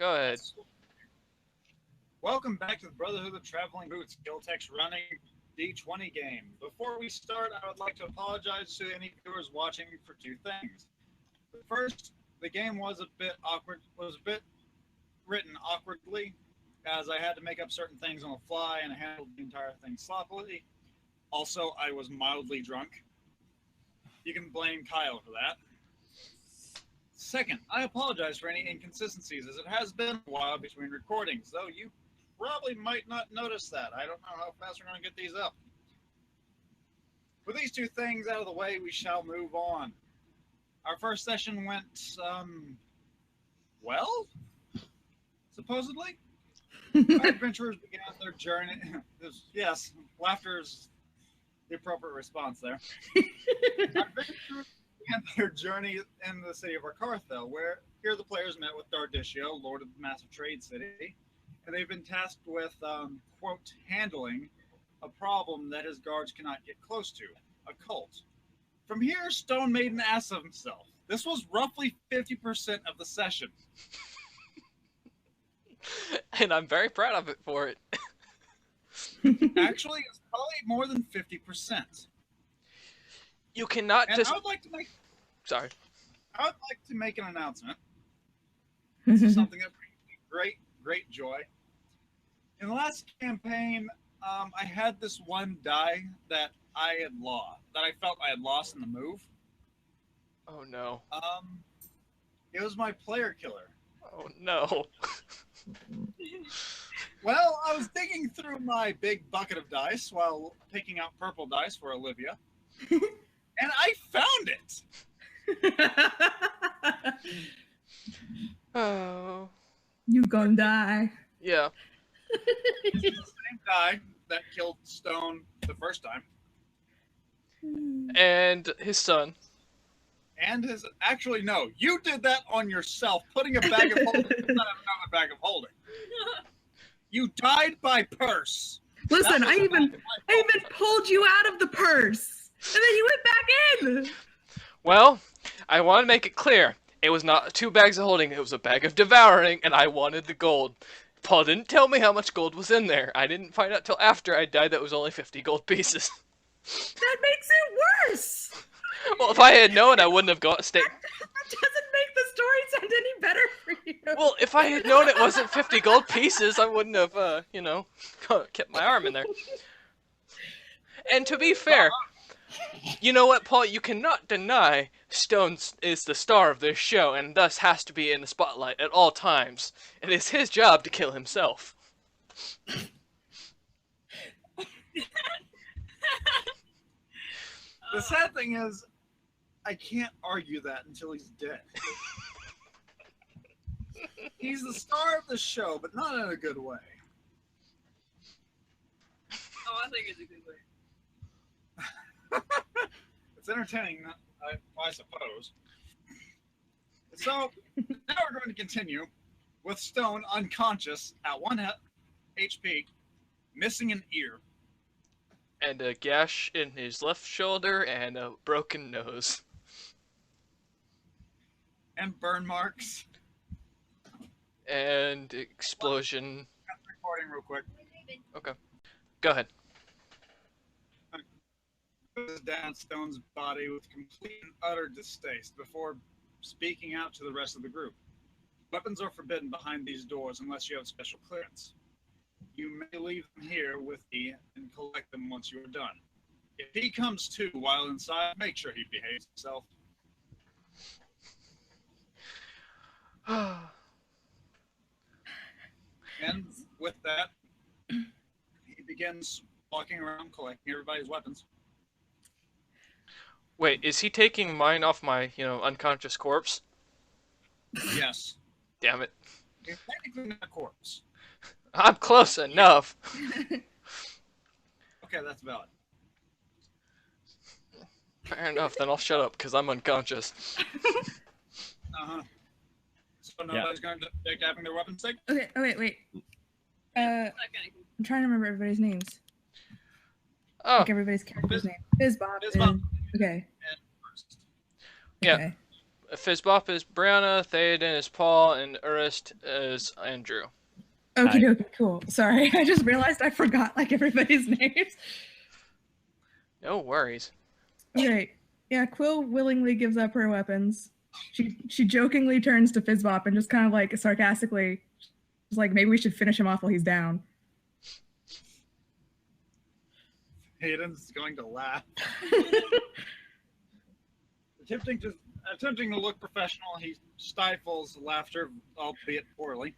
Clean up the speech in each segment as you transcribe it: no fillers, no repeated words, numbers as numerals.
Go ahead. Welcome back to the Brotherhood of Traveling Boots, Giltech's running D20 game. Before we start, I would like to apologize to any viewers watching for two things. First, the game was a bit awkward, written awkwardly, as I had to make up certain things on the fly and I handled the entire thing sloppily. Also, I was mildly drunk. You can blame Kyle for that. Second, I apologize for any inconsistencies, as it has been a while between recordings, though you probably might not notice that. I don't know how fast we're going to get these up. With these two things out of the way, we shall move on. Our first session went, well, supposedly. Our adventurers began their journey. Yes, laughter is the appropriate response there. Our adventurers began their journey in the city of Arcarthel, where here the players met with Dardicio, Lord of the Massive Trade City, and they've been tasked with, quote, handling a problem that his guards cannot get close to, a cult. From here, Stone made an ass of himself. This was roughly 50% of the session. And I'm very proud of it for it. Actually, it's probably more than 50%. You cannot and just... I would like to make... Sorry. I would like to make an announcement. This is something that brings me great joy. In the last campaign, I had this one die that I had lost, that I felt I had lost in the move. Oh no. It was my player killer. Oh no. Well, I was digging through my big bucket of dice while picking out purple dice for Olivia, and I found it. Oh. You gonna die. Yeah. It's the same die that killed Stone the first time. And his son. And his... Actually, no. You did that on yourself, putting a bag of holding instead of another bag of holding. You died by purse. Listen, I even pulled you out of the purse, and then you went back in. Well, I want to make it clear. It was not 2 bags of holding. It was a bag of devouring, and I wanted the gold. Paul didn't tell me how much gold was in there. I didn't find out till after I died that it was only 50 gold pieces. That makes it worse. Well, if I had known, I wouldn't have got stayed. That doesn't make the story sound any better for you. Well, if I had known it wasn't 50 gold pieces, I wouldn't have, kept my arm in there. And to be fair, you know what, Paul? You cannot deny Stone is the star of this show, and thus has to be in the spotlight at all times. It is his job to kill himself. The sad thing is, I can't argue that until he's dead. He's the star of the show, but not in a good way. Oh, I think it's a good way. It's entertaining, I suppose. So, now we're going to continue with Stone unconscious at 1 HP, missing an ear. And a gash in his left shoulder and a broken nose. And burn marks. And explosion. I'm recording real quick. Okay. Go ahead. Down Stone's body with complete and utter distaste before speaking out to the rest of the group. Weapons are forbidden behind these doors unless you have special clearance. You may leave them here with me and collect them once you are done. If he comes to while inside, make sure he behaves himself. And with that, he begins walking around collecting everybody's weapons. Wait, is he taking mine off my, unconscious corpse? Yes. Damn it. You're technically not a corpse. I'm close enough. Okay, that's valid. Fair enough, then I'll shut up, because I'm unconscious. Uh-huh. So nobody's going to take having their weapons taken? Okay. Oh wait. I'm trying to remember everybody's names. Oh. Like everybody's character's name. Bizbob. Bizbob. Okay. And first. Yeah. Okay. Fizzbop is Brianna, Theoden is Paul, and Urist is Andrew. Okie dokie, cool. Sorry, I just realized I forgot like everybody's names. No worries. Okay, yeah, Quill willingly gives up her weapons. She jokingly turns to Fizzbop and just kind of like sarcastically, is like, maybe we should finish him off while he's down. Hayden's going to laugh. Attempting to look professional, he stifles laughter, albeit poorly.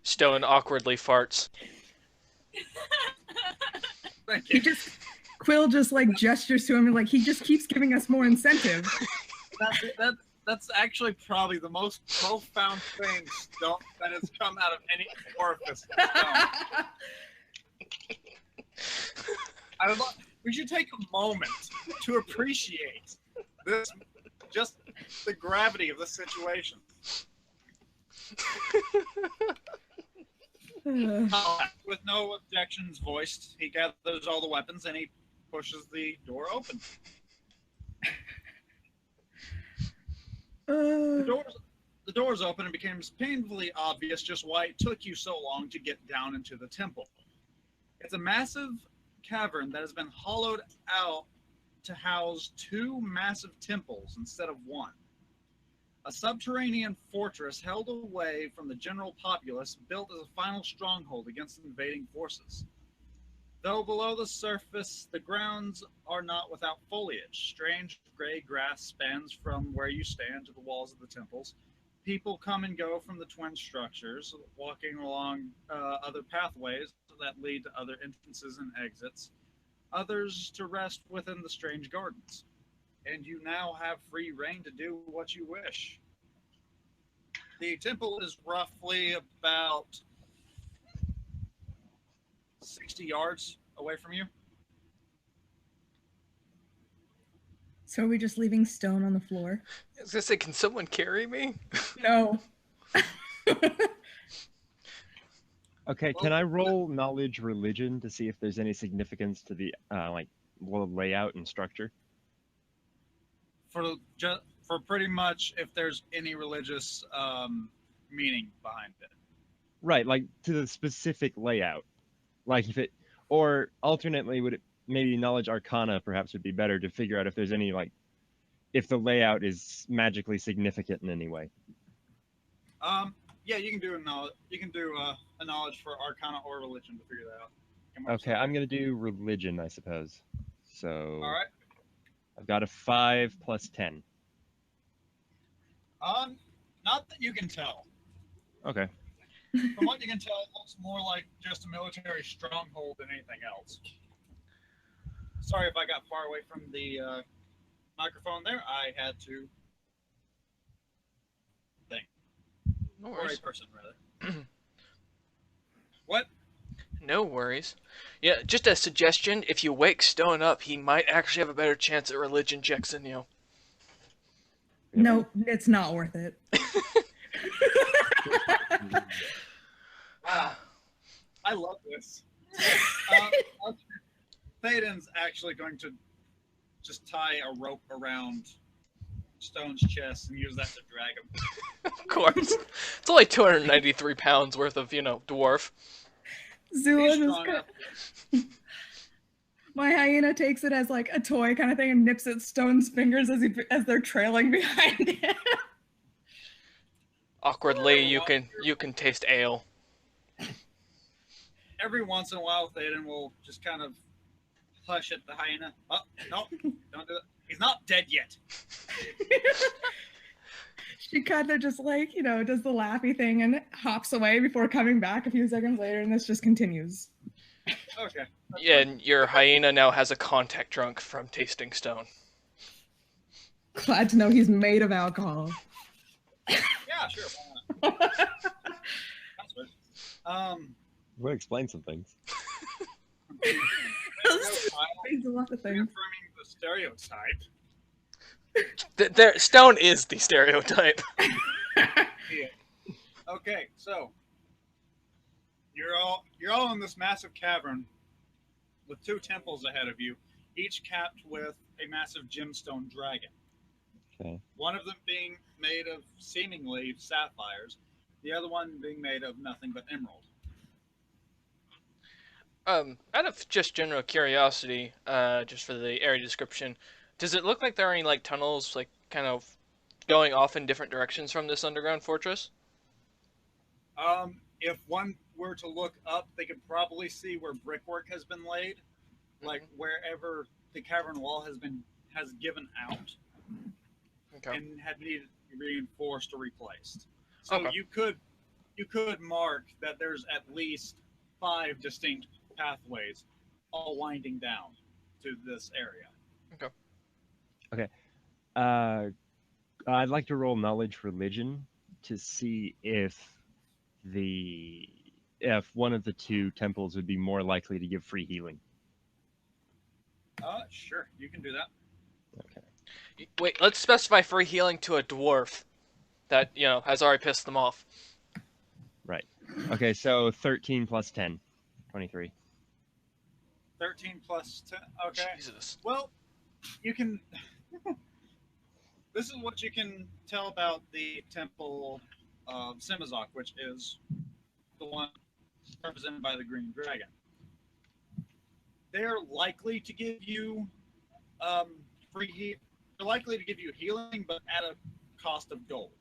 Stone awkwardly farts. Thank you. Quill just like gestures to him and like he just keeps giving us more incentive. That's actually probably the most profound thing that has come out of any orifice. We should take a moment to appreciate this, just the gravity of the situation. With no objections voiced, he gathers all the weapons and he pushes the door open. The doors open and it becomes painfully obvious just why it took you so long to get down into the temple. It's a massive cavern that has been hollowed out to house two massive temples instead of one. A subterranean fortress held away from the general populace, built as a final stronghold against invading forces. Though below the surface, the grounds are not without foliage. Strange gray grass spans from where you stand to the walls of the temples. People come and go from the twin structures, walking along other pathways that lead to other entrances and exits, others to rest within the strange gardens. And you now have free reign to do what you wish. The temple is roughly about 60 yards away from you. So are we just leaving Stone on the floor? I was gonna say, can someone carry me? No. Okay, can I roll knowledge religion to see if there's any significance to the layout and structure? For pretty much if there's any religious meaning behind it. Right, like to the specific layout. Like if it, or alternately, would it maybe knowledge arcana perhaps would be better to figure out if there's any if the layout is magically significant in any way. Yeah, you can do a knowledge for arcana or religion to figure that out. Okay, I'm gonna do religion, I suppose. So. All right. I've got a 5 plus 10. Not that you can tell. Okay. From what you can tell, it looks more like just a military stronghold than anything else. Sorry if I got far away from the microphone there. I had to think. No Or worries. a person, rather. What? No worries. Yeah, just a suggestion. If you wake Stone up, he might actually have a better chance at religion checks than you. No, it's not worth it. I love this. Théoden's actually going to just tie a rope around Stone's chest and use that to drag him. Of course. It's only 293 pounds worth of, dwarf. Zula He's strong just my hyena takes it as like a toy kind of thing and nips at Stone's fingers as they're trailing behind him. Awkwardly, you can taste ale. Every once in a while, Théoden will just kind of hush at the hyena. Oh, no, don't do that. He's not dead yet. She kind of just like, does the laughy thing and hops away before coming back a few seconds later, and this just continues. Okay. Yeah, and your hyena now has a contact trunk from tasting Stone. Glad to know he's made of alcohol. Yeah, sure. Why not? That's good. Would explain some things. Means a lot of things. Reaffirming the stereotype. Stone is the stereotype. Yeah. Okay, so you're all in this massive cavern with two temples ahead of you, each capped with a massive gemstone dragon. Okay. One of them being made of seemingly sapphires, the other one being made of nothing but emerald. Out of just general curiosity, just for the area description, does it look like there are any like tunnels, like kind of going off in different directions from this underground fortress? If one were to look up, they could probably see where brickwork has been laid, like wherever the cavern wall has given out Okay. and had needed to be reinforced or replaced. So Okay. you could mark that there's at least 5 distinct pathways, all winding down to this area. I'd like to roll knowledge religion to see if one of the two temples would be more likely to give free healing. Sure, you can do that. Okay. Wait, let's specify free healing to a dwarf that, has already pissed them off. Right. Okay, so 13 plus 10. 23. 13 plus 10. Okay. Jesus. Well, you can. This is what you can tell about the Temple of Simazok, which is the one represented by the Green Dragon. They're likely to give you They're likely to give you healing, but at a cost of gold.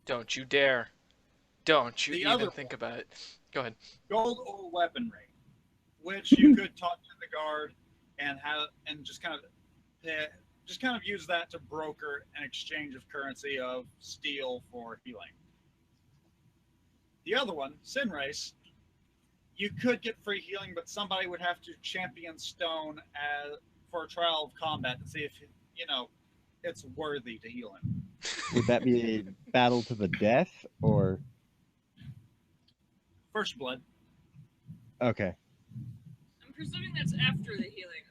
Don't you dare. Don't you The even other think about it. Go ahead. Gold or weaponry, which you could talk to the guard and just kind of use that to broker an exchange of currency of steel for healing. The other one, Sin Race, you could get free healing, but somebody would have to champion stone for a trial of combat to see if it's worthy to heal him. Would that be a battle to the death, or? First blood. Okay. I'm presuming that's after the healing.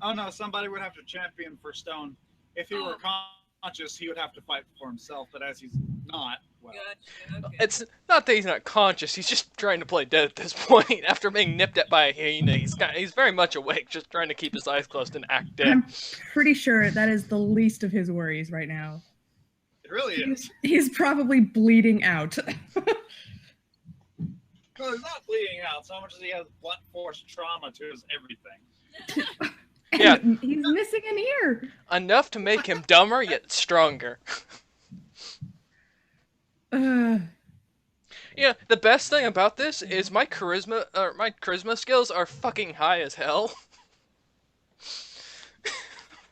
Oh no, somebody would have to champion for stone. If he were conscious, he would have to fight for himself, but as he's not, well. Gotcha. Okay. It's not that he's not conscious, he's just trying to play dead at this point. After being nipped at by a hyena, he's very much awake, just trying to keep his eyes closed and act dead. I'm pretty sure that is the least of his worries right now. It really is. He's probably bleeding out. Well, he's not bleeding out so much as he has blunt force trauma to his everything. Yeah. He's missing an ear. Enough to make him dumber, yet stronger. Yeah, the best thing about this is my charisma skills are fucking high as hell.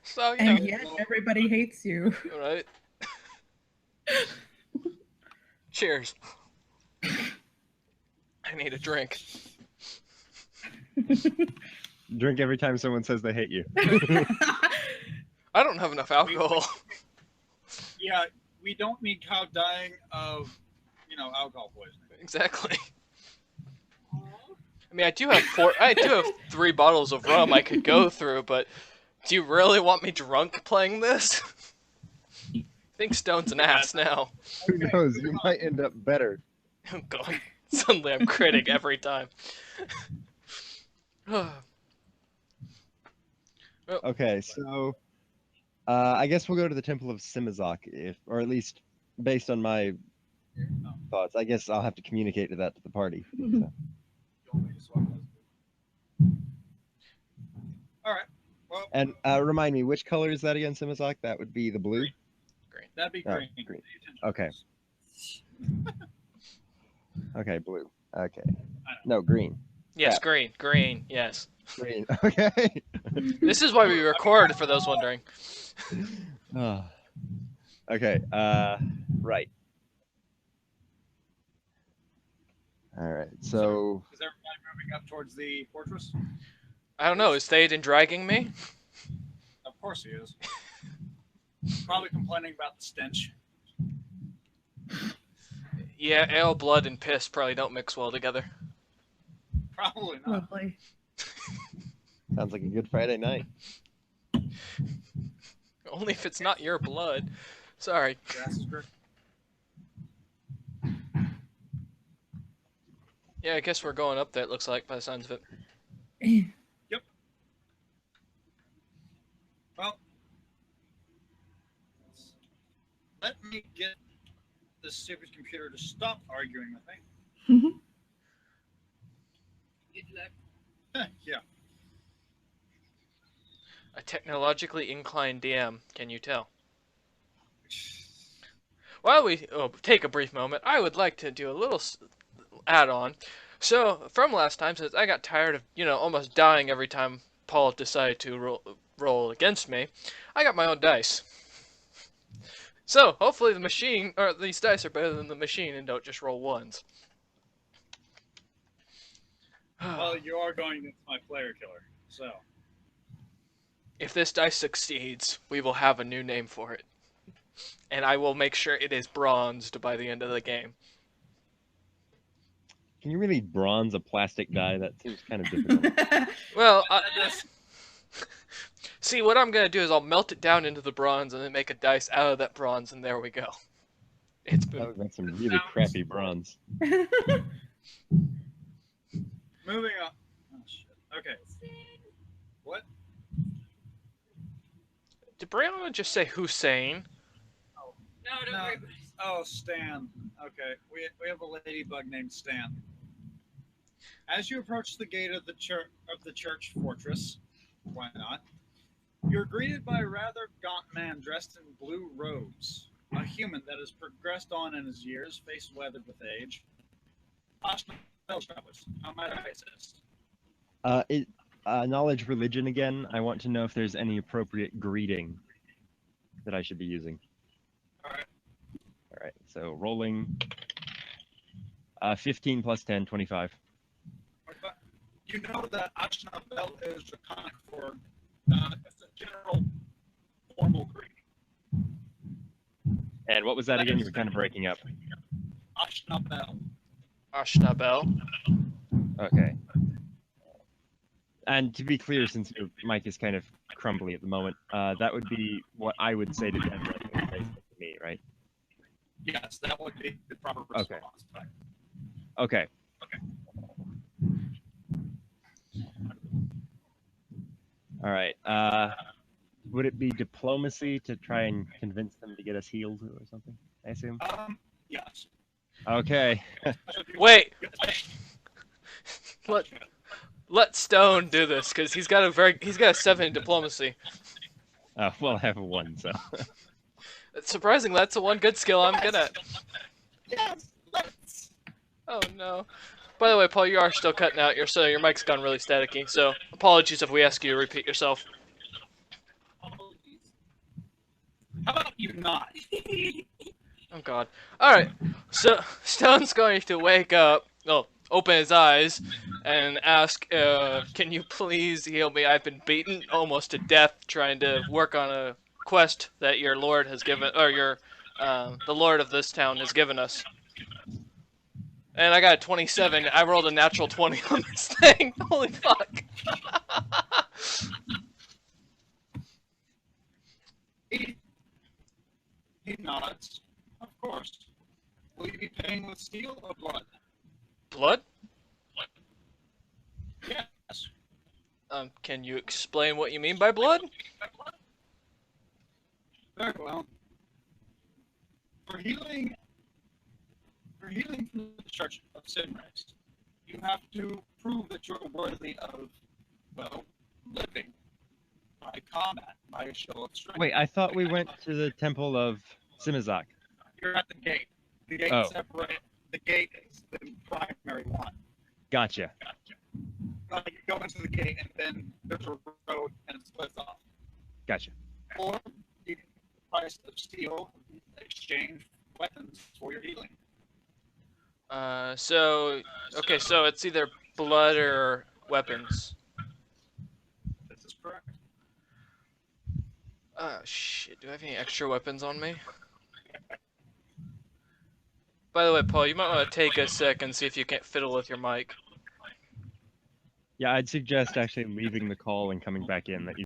So, And yet everybody hates you. Right? Cheers. I need a drink. Drink every time someone says they hate you. I don't have enough alcohol. Yeah, we don't need Cow dying of, alcohol poisoning. Exactly. I mean, I do have 3 bottles of rum I could go through, but do you really want me drunk playing this? I think Stone's an ass now. Who knows? You might end up better. Oh god. Suddenly I'm critting every time. Okay, so I guess we'll go to the Temple of Simazok, or at least based on my thoughts. I guess I'll have to communicate to the party. So. All right. Well, And remind me, which color is that again, Simazok? That would be the blue? Green. that'd be Oh, green. green. Pay attention. Okay. Okay, blue. Okay. I know. No, green. Yes, Yeah. green. Green, yes. Green. Okay. This is why we record, for those wondering. Oh. Okay, right. All right, so Is everybody moving up towards the fortress? I don't know, is Theoden dragging me? Of course he is. Probably complaining about the stench. Yeah, ale, blood, and piss probably don't mix well together. Probably not. Lovely. sounds like a good Friday night. Only if it's not your blood. Sorry. Grass is great. Yeah, I guess we're going up there, it looks like, by the signs of it. Yep. let me get this stupid computer to stop arguing with me. Good luck. Yeah. A technologically inclined DM, can you tell? While we take a brief moment, I would like to do a little add-on. So, from last time, since I got tired of, almost dying every time Paul decided to roll against me, I got my own dice. So, hopefully the machine, or these dice are better than the machine and don't just roll ones. Well, you are going against my player killer, so. If this dice succeeds, we will have a new name for it. And I will make sure it is bronzed by the end of the game. Can you really bronze a plastic die? That seems kind of difficult. Well, see, what I'm going to do is I'll melt it down into the bronze and then make a dice out of that bronze, and there we go. It's been... That's some really crappy bronze. Moving on. Oh, shit. Okay. What? Did Brianna just say Hussein? No, don't No. worry about it. Oh, Stan. Okay. We have a ladybug named Stan. As you approach the gate of the church fortress, why not? You're greeted by a rather gaunt man dressed in blue robes. A human that has progressed on in his years, face weathered with age. How might I assist? Knowledge religion again. I want to know if there's any appropriate greeting that I should be using. Alright. All right, so rolling 15 plus 10, 25. You know that Ashna Bell is draconic for it's a general formal greeting. And what was that again? You were kind of breaking up. Ashna Bell. Ashna Bell. Okay. And to be clear, since your mic is kind of crumbly at the moment, that would be what I would say to them right to me, right? Yes, that would be the proper response. Okay. All right. Would it be diplomacy to try and convince them to get us healed or something? I assume. Yes. Okay. Wait! Let Stone do this, because he's got a 7 in diplomacy. Well, I have a 1, so. It's surprising that's the one good skill I'm good at. Yes, let's. Oh no. By the way, Paul, you are still cutting out. Your mic's gone really staticky, so apologies if we ask you to repeat yourself. How about you not? Oh god. Alright, so Stone's going to wake up, open his eyes, and ask, can you please heal me? I've been beaten almost to death trying to work on a quest that your lord has given, or the lord of this town has given us. And I got a 27. I rolled a natural 20 on this thing. Holy fuck. He nods. Of course. Will you be paying with steel or blood? Blood? Yes. Can you explain what you mean by blood? Very well. For healing from the Church of Sinrace, you have to prove that you're worthy of, well, living by combat, by a show of strength. Wait, I thought we went to the Temple of Simazak. You're at the gate. The gate separate. The gate is the primary one. Gotcha. You go into the gate, and then there's a road, and it splits off. Gotcha. Or you can price of steel, exchange weapons for your healing. So it's either blood or weapons. This is correct. Shit, do I have any extra weapons on me? By the way, Paul, you might want to take a sec and see if you can't fiddle with your mic. Yeah, I'd suggest actually leaving the call and coming back in. That